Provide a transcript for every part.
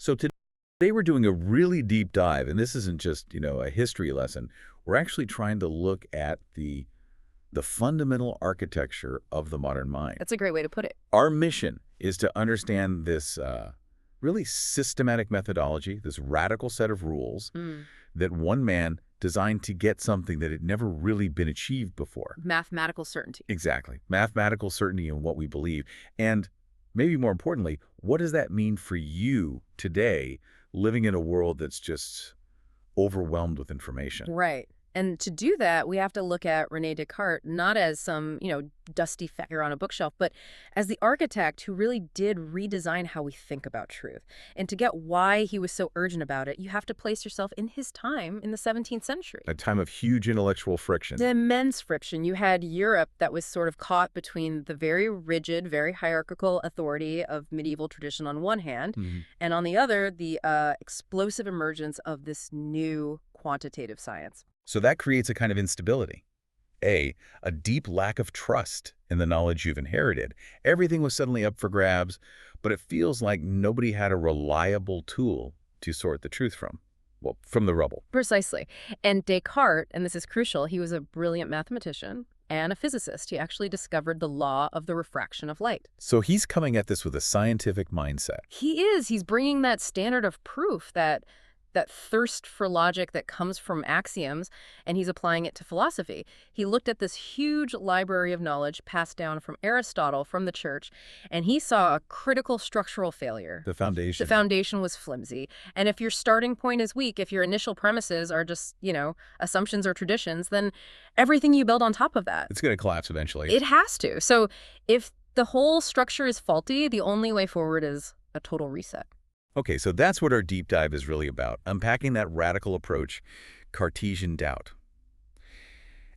So today we're doing a really deep dive, and this isn't just, a history lesson. We're actually trying to look at the fundamental architecture of the modern mind. That's a great way to put it. Our mission is to understand this really systematic methodology, this radical set of rules that one man designed to get something that had never really been achieved before. Mathematical certainty. Exactly. Mathematical certainty in what we believe. And maybe more importantly, what does that mean for you today, living in a world that's just overwhelmed with information? Right. And to do that, we have to look at Ren Descartes not as some, dusty figure on a bookshelf, but as the architect who really did redesign how we think about truth. And to get why he was so urgent about it, you have to place yourself in his time in the 17th century. A time of huge intellectual friction. The immense friction. You had Europe that was sort of caught between the very rigid, very hierarchical authority of medieval tradition on one hand, and on the other, the explosive emergence of this new quantitative science. So that creates a kind of instability. A deep lack of trust in the knowledge you've inherited. Everything was suddenly up for grabs, but it feels like nobody had a reliable tool to sort the truth from. Well, from the rubble. Precisely. And Descartes, and this is crucial, he was a brilliant mathematician and a physicist. He actually discovered the law of the refraction of light. So he's coming at this with a scientific mindset. He is. He's bringing that standard of proof, that thirst for logic that comes from axioms, and he's applying it to philosophy. He looked at this huge library of knowledge passed down from Aristotle, from the church, and he saw a critical structural failure. The foundation. The foundation was flimsy. And if your starting point is weak, if your initial premises are just, assumptions or traditions, then everything you build on top of that, it's going to collapse eventually. It has to. So if the whole structure is faulty, the only way forward is a total reset. Okay, so that's what our deep dive is really about, unpacking that radical approach, Cartesian doubt.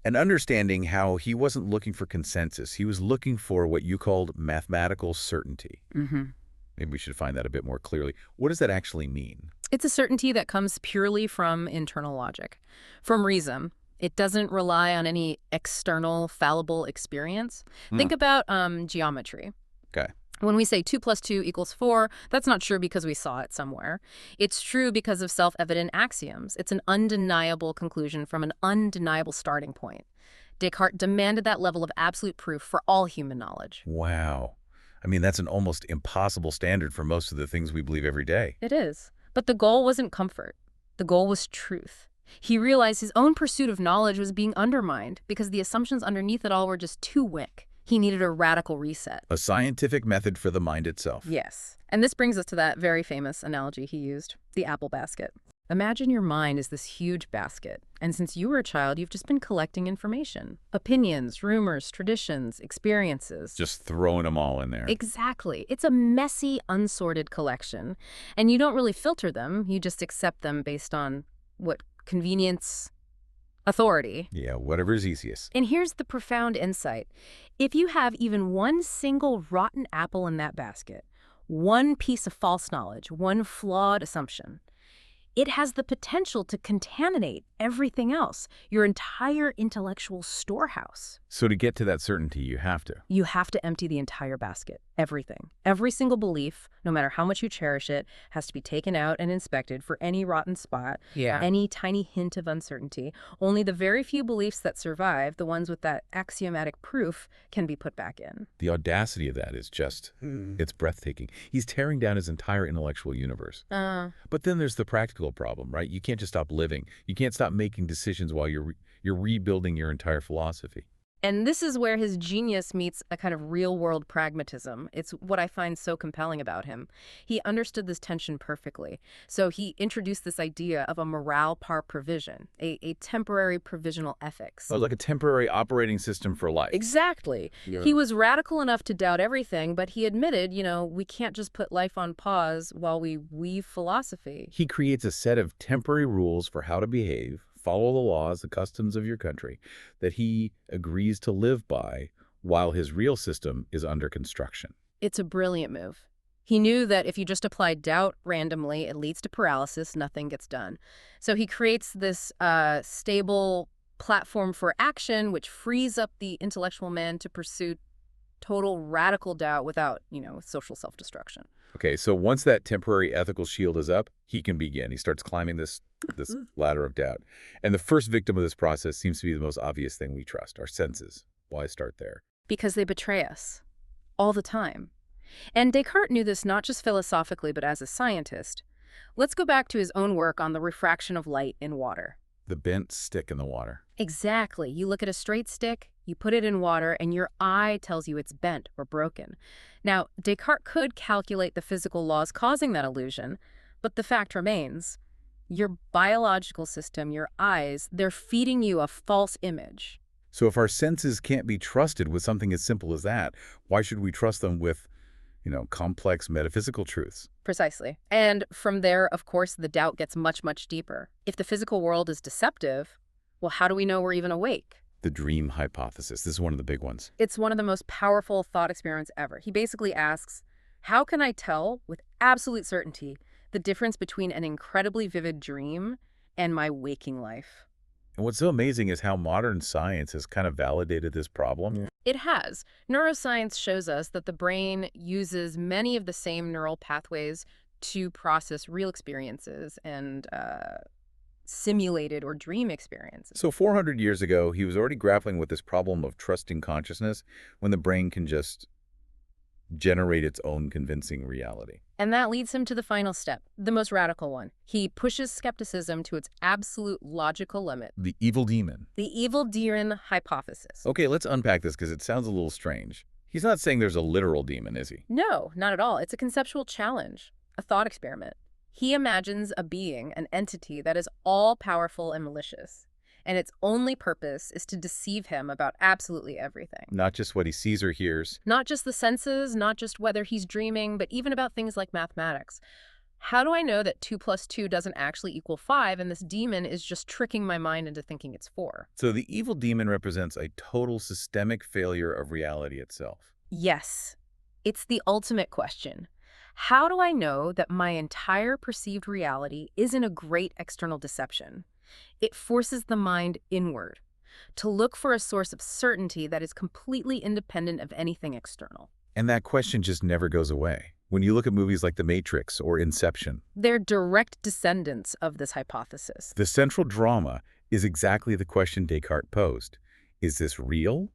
And understanding how he wasn't looking for consensus. He was looking for what you called mathematical certainty. Maybe we should find that a bit more clearly. What does that actually mean? It's a certainty that comes purely from internal logic, from reason. It doesn't rely on any external, fallible experience. Think about geometry. Okay. When we say 2 + 2 = 4, that's not true because we saw it somewhere. It's true because of self-evident axioms. It's an undeniable conclusion from an undeniable starting point. Descartes demanded that level of absolute proof for all human knowledge. Wow. I mean, that's an almost impossible standard for most of the things we believe every day. It is. But the goal wasn't comfort. The goal was truth. He realized his own pursuit of knowledge was being undermined because the assumptions underneath it all were just too weak. He needed a radical reset. A scientific method for the mind itself. Yes. And this brings us to that very famous analogy he used, the apple basket. Imagine your mind is this huge basket, and since you were a child, you've just been collecting information. Opinions, rumors, traditions, experiences. Just throwing them all in there. Exactly. It's a messy, unsorted collection, and you don't really filter them. You just accept them based on what convenience, authority. Yeah, whatever's easiest. And here's the profound insight. If you have even one single rotten apple in that basket, one piece of false knowledge, one flawed assumption, it has the potential to contaminate everything else, your entire intellectual storehouse. So to get to that certainty, you have to. You have to empty the entire basket, everything. Every single belief, no matter how much you cherish it, has to be taken out and inspected for any rotten spot, any tiny hint of uncertainty. Only the very few beliefs that survive, the ones with that axiomatic proof, can be put back in. The audacity of that is just, it's breathtaking. He's tearing down his entire intellectual universe. But then there's the practical problem, right? You can't just stop living. You can't stop making decisions while you're rebuilding your entire philosophy. And this is where his genius meets a kind of real-world pragmatism. It's what I find so compelling about him. He understood this tension perfectly. So he introduced this idea of a morale par provision, a temporary provisional ethics. Oh, like a temporary operating system for life. Exactly. Yeah. He was radical enough to doubt everything, but he admitted, we can't just put life on pause while we weave philosophy. He creates a set of temporary rules for how to behave, follow the laws, the customs of your country, that he agrees to live by while his real system is under construction. It's a brilliant move. He knew that if you just apply doubt randomly, it leads to paralysis, nothing gets done. So he creates this stable platform for action, which frees up the intellectual man to pursue Total radical doubt without, social self-destruction. Okay, so once that temporary ethical shield is up, he can begin. He starts climbing this ladder of doubt. And the first victim of this process seems to be the most obvious thing we trust, our senses. Why start there? Because they betray us. All the time. And Descartes knew this not just philosophically, but as a scientist. Let's go back to his own work on the refraction of light in water. The bent stick in the water. Exactly. You look at a straight stick, you put it in water, and your eye tells you it's bent or broken. Now, Descartes could calculate the physical laws causing that illusion, but the fact remains, your biological system, your eyes, they're feeding you a false image. So if our senses can't be trusted with something as simple as that, why should we trust them with, complex metaphysical truths? Precisely. And from there, of course, the doubt gets much, much deeper. If the physical world is deceptive, well, how do we know we're even awake? The dream hypothesis. This is one of the big ones. It's one of the most powerful thought experiments ever. He basically asks, how can I tell with absolute certainty the difference between an incredibly vivid dream and my waking life? And what's so amazing is how modern science has kind of validated this problem. Yeah. It has. Neuroscience shows us that the brain uses many of the same neural pathways to process real experiences and simulated or dream experiences. So 400 years ago, he was already grappling with this problem of trusting consciousness when the brain can just generate its own convincing reality. And that leads him to the final step, the most radical one. He pushes skepticism to its absolute logical limit. The evil demon. The evil demon hypothesis. Okay, let's unpack this because it sounds a little strange. He's not saying there's a literal demon, is he? No, not at all. It's a conceptual challenge, a thought experiment. He imagines a being, an entity that is all-powerful and malicious, and its only purpose is to deceive him about absolutely everything. Not just what he sees or hears. Not just the senses, not just whether he's dreaming, but even about things like mathematics. How do I know that 2 plus 2 doesn't actually equal 5 and this demon is just tricking my mind into thinking it's 4? So the evil demon represents a total systemic failure of reality itself. Yes. It's the ultimate question. How do I know that my entire perceived reality isn't a great external deception? It forces the mind inward, to look for a source of certainty that is completely independent of anything external. And that question just never goes away. When you look at movies like The Matrix or Inception, they're direct descendants of this hypothesis. The central drama is exactly the question Descartes posed. Is this real?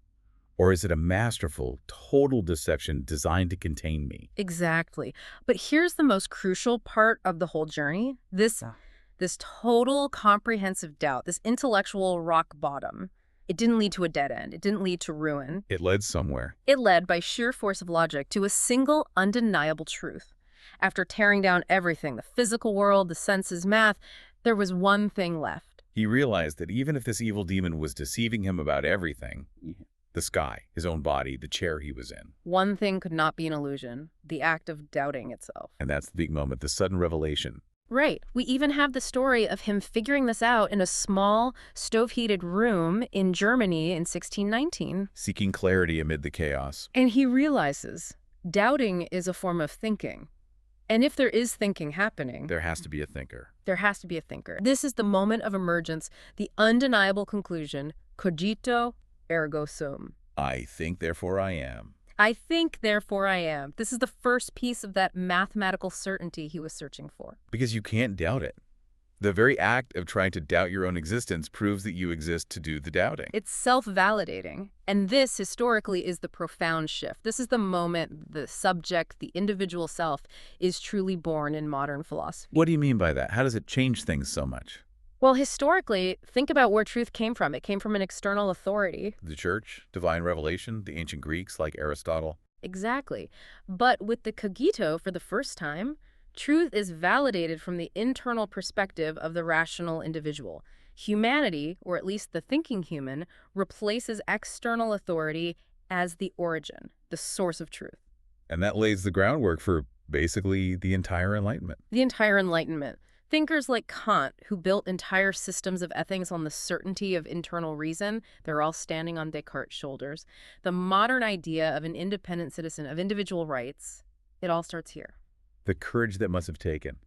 Or is it a masterful, total deception designed to contain me? Exactly. But here's the most crucial part of the whole journey. This total comprehensive doubt, this intellectual rock bottom, it didn't lead to a dead end. It didn't lead to ruin. It led somewhere. It led by sheer force of logic to a single undeniable truth. After tearing down everything, the physical world, the senses, math, there was one thing left. He realized that even if this evil demon was deceiving him about everything, the sky, his own body, the chair he was in, one thing could not be an illusion, the act of doubting itself. And that's the big moment, the sudden revelation. Right. We even have the story of him figuring this out in a small, stove-heated room in Germany in 1619. Seeking clarity amid the chaos. And he realizes doubting is a form of thinking. And if there is thinking happening, there has to be a thinker. There has to be a thinker. This is the moment of emergence, the undeniable conclusion, cogito, ergo sum. I think, therefore I am. I think, therefore I am. This is the first piece of that mathematical certainty he was searching for. Because you can't doubt it. The very act of trying to doubt your own existence proves that you exist to do the doubting. It's self-validating. And this, historically, is the profound shift. This is the moment the subject, the individual self, is truly born in modern philosophy. What do you mean by that? How does it change things so much? Well, historically, think about where truth came from. It came from an external authority. The church, divine revelation, the ancient Greeks like Aristotle. Exactly. But with the Cogito, for the first time, truth is validated from the internal perspective of the rational individual. Humanity, or at least the thinking human, replaces external authority as the origin, the source of truth. And that lays the groundwork for basically the entire Enlightenment. The entire Enlightenment. Thinkers like Kant, who built entire systems of ethics on the certainty of internal reason, they're all standing on Descartes' shoulders. The modern idea of an independent citizen, of individual rights, it all starts here. The courage that must have taken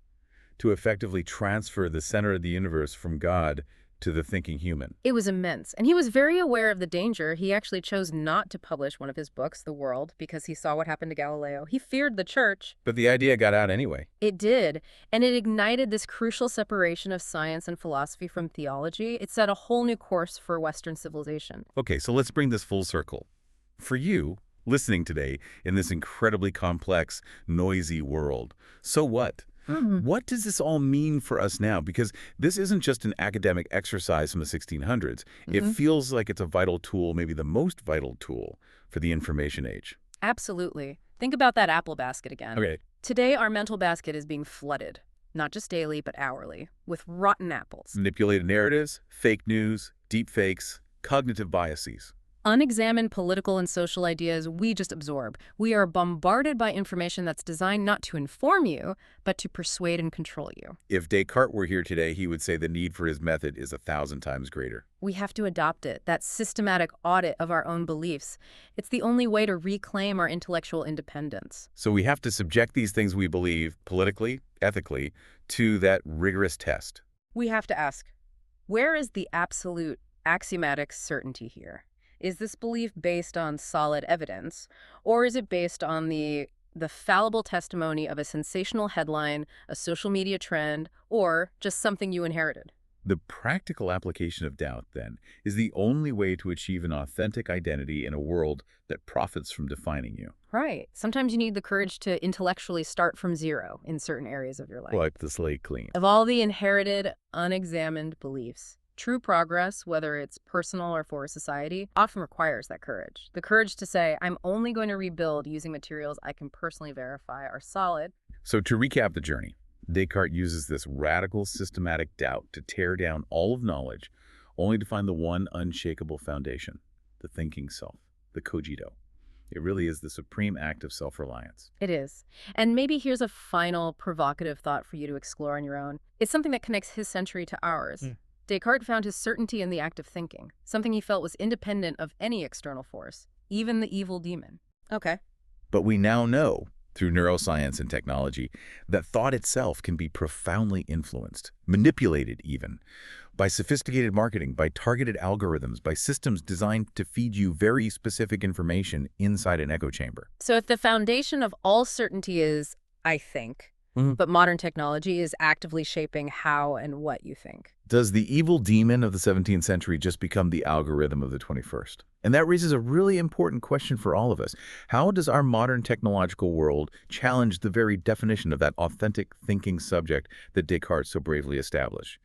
to effectively transfer the center of the universe from God to the thinking human. It was immense, and he was very aware of the danger. He actually chose not to publish one of his books, The World, because he saw what happened to Galileo. He feared the church. But the idea got out anyway. It did, and it ignited this crucial separation of science and philosophy from theology. It set a whole new course for Western civilization. Okay, so let's bring this full circle. For you, listening today in this incredibly complex, noisy world, so what? What does this all mean for us now? Because this isn't just an academic exercise from the 1600s. It feels like it's a vital tool, maybe the most vital tool for the information age. Absolutely. Think about that apple basket again. Okay. Today, our mental basket is being flooded, not just daily, but hourly, with rotten apples. Manipulated narratives, fake news, deepfakes, cognitive biases. Unexamined political and social ideas we just absorb. We are bombarded by information that's designed not to inform you, but to persuade and control you. If Descartes were here today, he would say the need for his method is 1,000 times greater. We have to adopt it, that systematic audit of our own beliefs. It's the only way to reclaim our intellectual independence. So we have to subject these things we believe, politically, ethically, to that rigorous test. We have to ask, where is the absolute axiomatic certainty here? Is this belief based on solid evidence, or is it based on the fallible testimony of a sensational headline, a social media trend, or just something you inherited? The practical application of doubt, then, is the only way to achieve an authentic identity in a world that profits from defining you. Right. Sometimes you need the courage to intellectually start from zero in certain areas of your life. Wipe the slate clean. Of all the inherited, unexamined beliefs, true progress, whether it's personal or for society, often requires that courage. The courage to say, I'm only going to rebuild using materials I can personally verify are solid. So to recap the journey, Descartes uses this radical systematic doubt to tear down all of knowledge, only to find the one unshakable foundation, the thinking self, the cogito. It really is the supreme act of self-reliance. It is. And maybe here's a final provocative thought for you to explore on your own. It's something that connects his century to ours. Descartes found his certainty in the act of thinking, something he felt was independent of any external force, even the evil demon. Okay. But we now know, through neuroscience and technology, that thought itself can be profoundly influenced, manipulated even, by sophisticated marketing, by targeted algorithms, by systems designed to feed you very specific information inside an echo chamber. So if the foundation of all certainty is, I think, but modern technology is actively shaping how and what you think. Does the evil demon of the 17th century just become the algorithm of the 21st? And that raises a really important question for all of us. How does our modern technological world challenge the very definition of that authentic thinking subject that Descartes so bravely established?